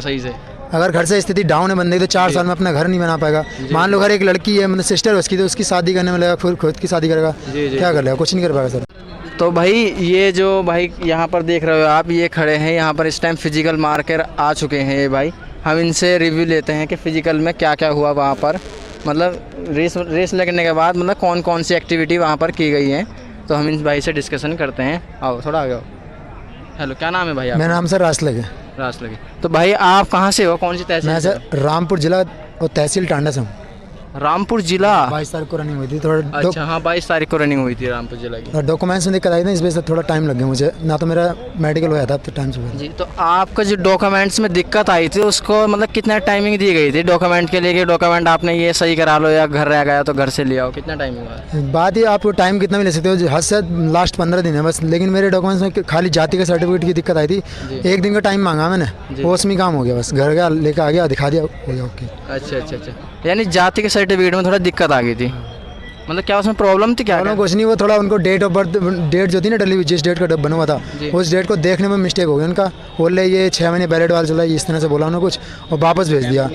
सही से। अगर घर से स्थिति डाउन है बंदे की तो 4 साल में अपना घर नहीं बना पाएगा। मान लो घर एक लड़की है, मतलब सिस्टर है उसकी, तो उसकी शादी करने में लगेगा, फिर खुद की शादी करेगा, क्या कर लेगा? कुछ नहीं कर पाएगा सर। तो भाई ये जो भाई यहाँ पर देख रहे हो आप, ये खड़े हैं यहाँ पर, इस टाइम फिजिकल मार्कर आ चुके हैं ये भाई। हम इनसे रिव्यू लेते हैं कि फ़िज़िकल में क्या क्या हुआ वहाँ पर, मतलब रेस लगने के बाद मतलब कौन कौन सी एक्टिविटी वहाँ पर की गई है। तो हम इन भाई से डिस्कशन करते हैं। आओ थोड़ा आगे आओ। हेलो, क्या नाम है भाई आपका? मेरा नाम सर रास लगे। रास लगे। तो भाई आप कहाँ से हो, कौन सी तहसील? मैं सर रामपुर जिला और तहसील टांडा से हूँ। रामपुर जिला। 22 तारीख को रनिंग हुई थी थोड़ा। अच्छा हाँ, 22 तारीख को रनिंग हुई थी रामपुर जिला की। और डॉक्यूमेंट्स में दिक्कत आई थी, इस वजह से थोड़ा टाइम लग गया मुझे, ना तो मेरा मेडिकल हुआ था अब तो टाइम से। जी, तो आपका जो डॉक्यूमेंट्स में दिक्कत आई थी उसको मतलब कितना टाइमिंग दी गई थी डॉक्यूमेंट के लिए कि डॉक्यूमेंट आपने ये सही करा लो या घर रह गया तो घर से ले आओ, कितना टाइमिंग हुआ? बात ही आपको टाइम कितना भी ले सकते हो, हद से लास्ट 15 दिन है बस। लेकिन मेरे डॉक्यूमेंट्स में खाली जाति का सर्टिफिकेट की दिक्कत आई थी। 1 दिन का टाइम मांगा मैंने, वो उसमें काम हो गया, बस घर गया लेकर आ गया, दिखा दिया, हो गया ओके। अच्छा अच्छा अच्छा, यानी जाति के सर्टिफिकेट में थोड़ा दिक्कत आ गई थी, मतलब क्या उसमें प्रॉब्लम थी? क्या कुछ नहीं, वो थोड़ा उनको डेट ऑफ बर्थ, डेट जो थी ना डली हुई, जिस डेट का बना हुआ था उस डेट को देखने में मिस्टेक हो गया उनका। बोले ये 6 महीने बैलेट वाला चला, इस तरह से बोला उन्होंने कुछ, और वापस भेज दिया।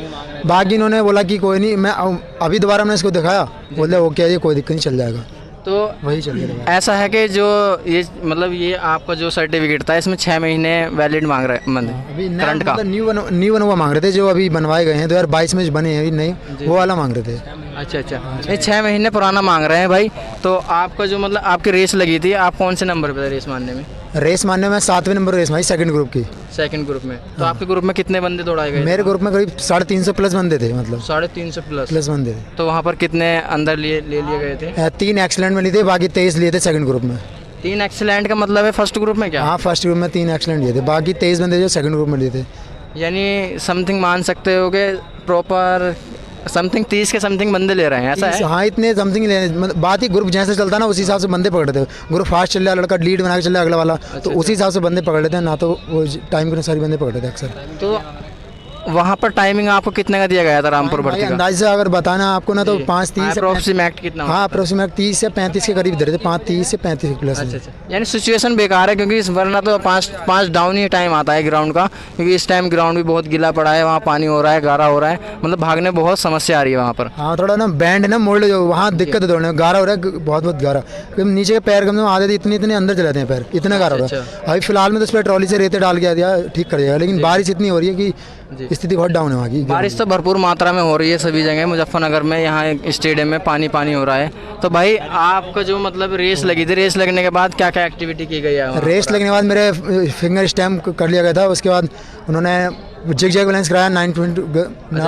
बाकी इन्होंने बोला कि कोई नहीं, मैं अभी दोबारा मैंने इसको दिखाया, बोले ओके ये कोई दिक्कत नहीं, चल जाएगा। तो वही चल गया। ऐसा है कि जो ये मतलब ये आपका जो सर्टिफिकेट था इसमें 6 महीने वैलिड मांग रहे अभी करंट का, न्यू बना हुआ मांग रहे थे, जो अभी बनवाए गए हैं 2022 में बने हैं नहीं, वो वाला मांग रहे थे। अच्छा अच्छा, ये 6 महीने पुराना मांग रहे हैं भाई। तो आपका जो मतलब आपकी रेस लगी थी, आप कौन से नंबर पे थे रेस मारने में? रेस मारने में 7वें नंबर रेस मारी, सेकंड ग्रुप की। सेकंड ग्रुप में। तो आपके ग्रुप में कितने बंदे दौड़ाए गए? मेरे ग्रुप में करीब 350 प्लस बंदे थे, मतलब 350 प्लस बंदे थे। तो वहाँ पर कितने अंदर ले लिए गए थे? 3 एक्सीलेंट में लिए थे, बाकी 23 लिए थे सेकंड ग्रुप में। 3 एक्सीलेंट का मतलब है फर्स्ट ग्रुप में क्या? हाँ, फर्स्ट ग्रुप में 3 एक्सीलेंट लिए थे, बाकी 23 बंदे जो सेकंड ग्रुप में लिए थे। यानी समथिंग मान सकते हो कि प्रॉपर समथिंग 30 के समथिंग बंदे ले रहे हैं, ऐसा है? हाँ, इतने समथिंग ले, मतलब बात ही ग्रुप जैसे चलता ना उसी हिसाब से बंदे पकड़ते थे। ग्रुप फास्ट चल रहा है, लड़का लीड बना के चल रहा है अगला वाला, तो उसी हिसाब से बंदे पकड़ लेते हैं, ना तो वो टाइम के अनुसार बंदे पकड़ते थे अक्सर। तो वहाँ पर टाइमिंग आपको कितने का दिया गया था रामपुर भर्ती का? अंदाज से अगर बताना आपको ना तो 5:30 अप्रोक्सीमेट कितना? हाँ, अप्रोक्सीमेट 30 से 35 के करीब दे रहे थे, 5:30 से 35 प्लस। अच्छा अच्छा, यानी सिचुएशन बेकार है क्योंकि इस वरना तो 5 डाउन ही टाइम आता है ग्राउंड का, क्योंकि इस टाइम ग्राउंड भी बहुत गीला पड़ा है, वहाँ पानी हो रहा है, गारा हो रहा है, मतलब भागने बहुत समस्या आ रही है वहाँ पर। हाँ, थोड़ा ना बैंड है ना, मोड़ जो वहाँ दिक्कत है दौड़ने में, गारा हो रहा है, बहुत गारा, क्योंकि नीचे के पैर कम से कम आधे थे, इतने अंदर चले जाते हैं पैर, इतना गारा हो रहा है। अभी फिलहाल में तो उस पर ट्रॉली से रेते डाल के दिया, ठीक कर दिया, लेकिन बारिश इतनी हो रही है कि स्थिति बहुत डाउन है वहाँ की। बारिश तो भरपूर मात्रा में हो रही है सभी जगह, मुजफ्फरनगर में यहाँ एक स्टेडियम में पानी हो रहा है। तो भाई आपका जो मतलब रेस लगी थी, रेस लगने के बाद क्या क्या एक्टिविटी की गई है? रेस लगने के बाद मेरे फिंगर स्टैम्प कर लिया गया था, उसके बाद उन्होंने जिग जैग बैलेंस कराया, 9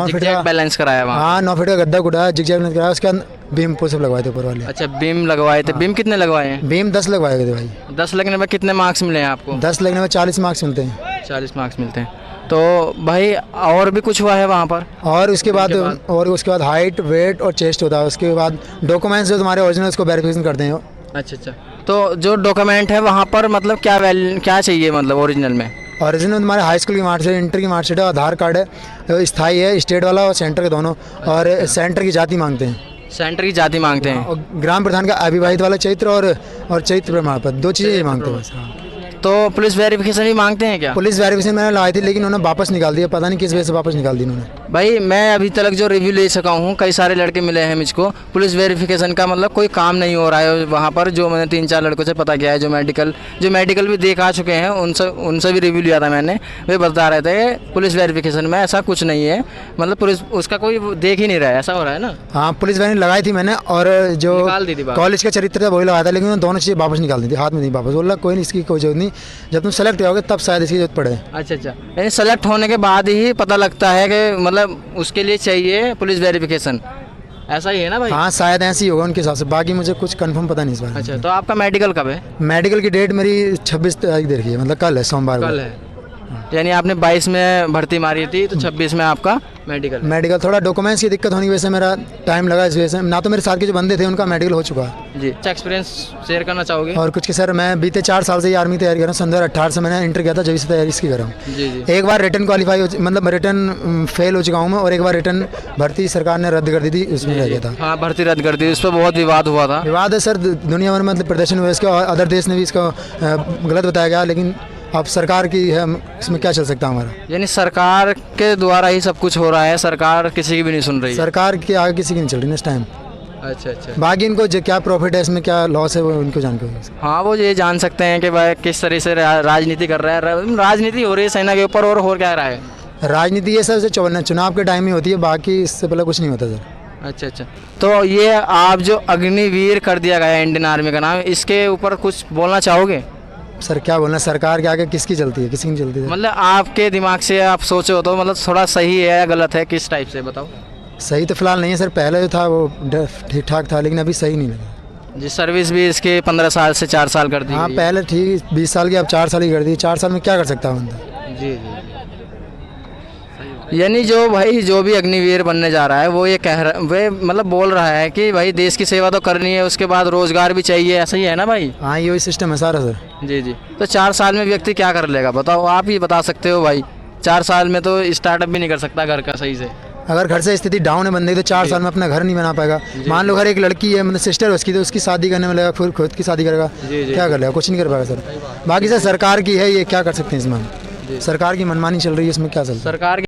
फीट का बैलेंस कराया वहाँ। हाँ, 9 फीट का गड्ढा गुड़ा, जिग जैग बैलेंस कराया, उसके बाद बीम पुशअप लगवाए थे ऊपर वाले। अच्छा, बीम लगवाए थे। बीम कितने लगवाए हैं? बीम 10 लगवाए गए थे भाई। 10 लगने में कितने मार्क्स मिले हैं आपको? 10 लगने में 40 मार्क्स मिलते हैं। 40 मार्क्स मिलते हैं। तो भाई और भी कुछ हुआ है वहाँ पर? और उसके बाद हाइट, वेट और चेस्ट होता है। उसके बाद डॉक्यूमेंट्स जो तुम्हारे ओरिजिनल उसको वेरिफिकेशन करते हैं। अच्छा अच्छा, तो जो डॉक्यूमेंट है वहाँ पर मतलब क्या चाहिए मतलब ओरिजिनल में? ओरिजिनल तुम्हारे हाई स्कूल की मार्कशीट, इंटर की मार्कशीट है, आधार कार्ड है, स्थाई है, स्टेट वाला और सेंटर के दोनों, और सेंटर की जाति मांगते हैं। सेंटर की जाति मांगते हैं, और ग्राम प्रधान का अविवाहित वाला चरित्र और चरित्र प्रमाण पत्र, 2 चीज़ें मांगते हैं बस। तो पुलिस वेरिफिकेशन भी मांगते हैं क्या? पुलिस वेरिफिकेशन मैंने लगाई थी, लेकिन उन्होंने वापस निकाल दिया, पता नहीं किस वजह से वापस निकाल दी उन्होंने। भाई मैं अभी तक जो रिव्यू ले सका हूँ, कई सारे लड़के मिले हैं मुझको, पुलिस वेरिफिकेशन का मतलब कोई काम नहीं हो रहा है वहाँ पर। जो मैंने 3-4 लड़कों से पता किया है, जो मेडिकल भी देख आ चुके हैं, उनसे भी रिव्यू लिया था मैंने, वे बता रहे थे पुलिस वेरिफिकेशन में ऐसा कुछ नहीं है, मतलब पुलिस उसका कोई देख ही नहीं रहा है, ऐसा हो रहा है ना? हाँ, पुलिस वैन लगाई थी मैंने, और जो कॉलेज का चरित्र था वही लगाया था, लेकिन उन्होंने दोनों चीज़ें वापस निकाल दी थी, हाथ में नहीं वापस। बोला कोई नहीं, इसकी कोई जरूरत नहीं, जब तुम सेलेक्ट होगे तब शायद इसकी जरूरत पड़े। अच्छा अच्छा, यानी सेलेक्ट होने के बाद ही पता लगता है कि मतलब उसके लिए चाहिए पुलिस वेरिफिकेशन, ऐसा ही है ना भाई? हाँ, शायद ऐसे ही होगा उनके हिसाब से, बाकी मुझे कुछ कंफर्म पता नहीं इस बार। अच्छा, तो आपका मेडिकल कब है? मेडिकल की डेट मेरी 26 तारीख दे रखी है, मतलब कल है, सोमवार को। कल है, यानी आपने 22 में भर्ती मारी थी, तो 26 में आपका मेडिकल। थोड़ा डॉक्यूमेंट्स की दिक्कत होने की वजह से मेरा टाइम लगा, इस वजह से। ना तो मेरे साथ के जो बंदे थे उनका मेडिकल हो चुका है। जी, अच्छा एक्सपीरियंस शेयर करना चाहोगे? और कुछ के सर, मैं बीते 4 साल से आर्मी तैयारी कर रहा हूँ। सन 2018 से मैंने इंटर किया था, जब से तैयारी इसकी कर रहा हूँ। जी जी, एक बार रिटर्न क्वालिफाई मतलब रिटर्न फेल हो चुका हूँ मैं, और एक बार रिटर्न भर्ती सरकार ने रद्द कर दी थी, उसमें रह गया था। हाँ, भर्ती रद्द कर दी, उस पर बहुत विवाद हुआ था। विवाद है सर, दुनिया भर में मतलब प्रदर्शन हुआ इसका, अदर देश ने भी इसका गलत बताया गया, लेकिन अब सरकार की है, इसमें क्या चल सकता है हमारा? यानी सरकार के द्वारा ही सब कुछ हो रहा है, सरकार किसी की भी नहीं सुन रही है। सरकार के आगे किसी की नहीं चल रही ना इस टाइम। अच्छा अच्छा। बाकी इनको जो क्या प्रॉफिट है इसमें, क्या लॉस है, वो इनको जानकारी है। हाँ, वो ये जान सकते हैं कि भाई किस तरह से राजनीति कर रहा है। राजनीति हो रही है सेना के ऊपर, और हो क्या रहा है? राजनीति ये सब चुनाव के टाइम ही होती है, बाकी इससे पहले कुछ नहीं होता सर। अच्छा अच्छा। तो ये आप जो अग्निवीर कर दिया गया है इंडियन आर्मी का नाम, इसके ऊपर कुछ बोलना चाहोगे? सर क्या बोलना, सरकार के आगे किसकी चलती है? किसी की नहीं चलती है। मतलब आपके दिमाग से आप सोचे हो तो मतलब थोड़ा सही है या गलत है, किस टाइप से बताओ? सही तो फिलहाल नहीं है सर, पहले जो था वो ठीक ठाक था, लेकिन अभी सही नहीं लगा। जी, सर्विस भी इसके 15 साल से 4 साल कर दी हाँ गई है। पहले ठीक 20 साल की, अब 4 साल की कर दी। 4 साल में क्या कर सकता है बंदा? जी जी। यानी जो भाई जो भी अग्निवीर बनने जा रहा है वो ये कह रहा, वे मतलब बोल रहा है कि भाई देश की सेवा तो करनी है, उसके बाद रोजगार भी चाहिए, ऐसा ही है ना भाई? हाँ यही सिस्टम है सारा सर। जी जी। तो 4 साल में व्यक्ति क्या कर लेगा बताओ, आप ही बता सकते हो भाई। 4 साल में तो स्टार्टअप भी नहीं कर सकता घर का सही से। अगर घर से स्थिति डाउन है बंदे की तो 4 साल में अपना घर नहीं बना पाएगा। मान लो घर एक लड़की है, मतलब सिस्टर उसकी, तो उसकी शादी करने में लगेगा, फिर खुद की शादी करेगा, क्या कर लेगा? कुछ नहीं कर पाएगा सर। बाकी सर सरकार की है, ये क्या कर सकते हैं इसमें? सरकार की मनमानी चल रही है, इसमें क्या चल रहा है? सरकार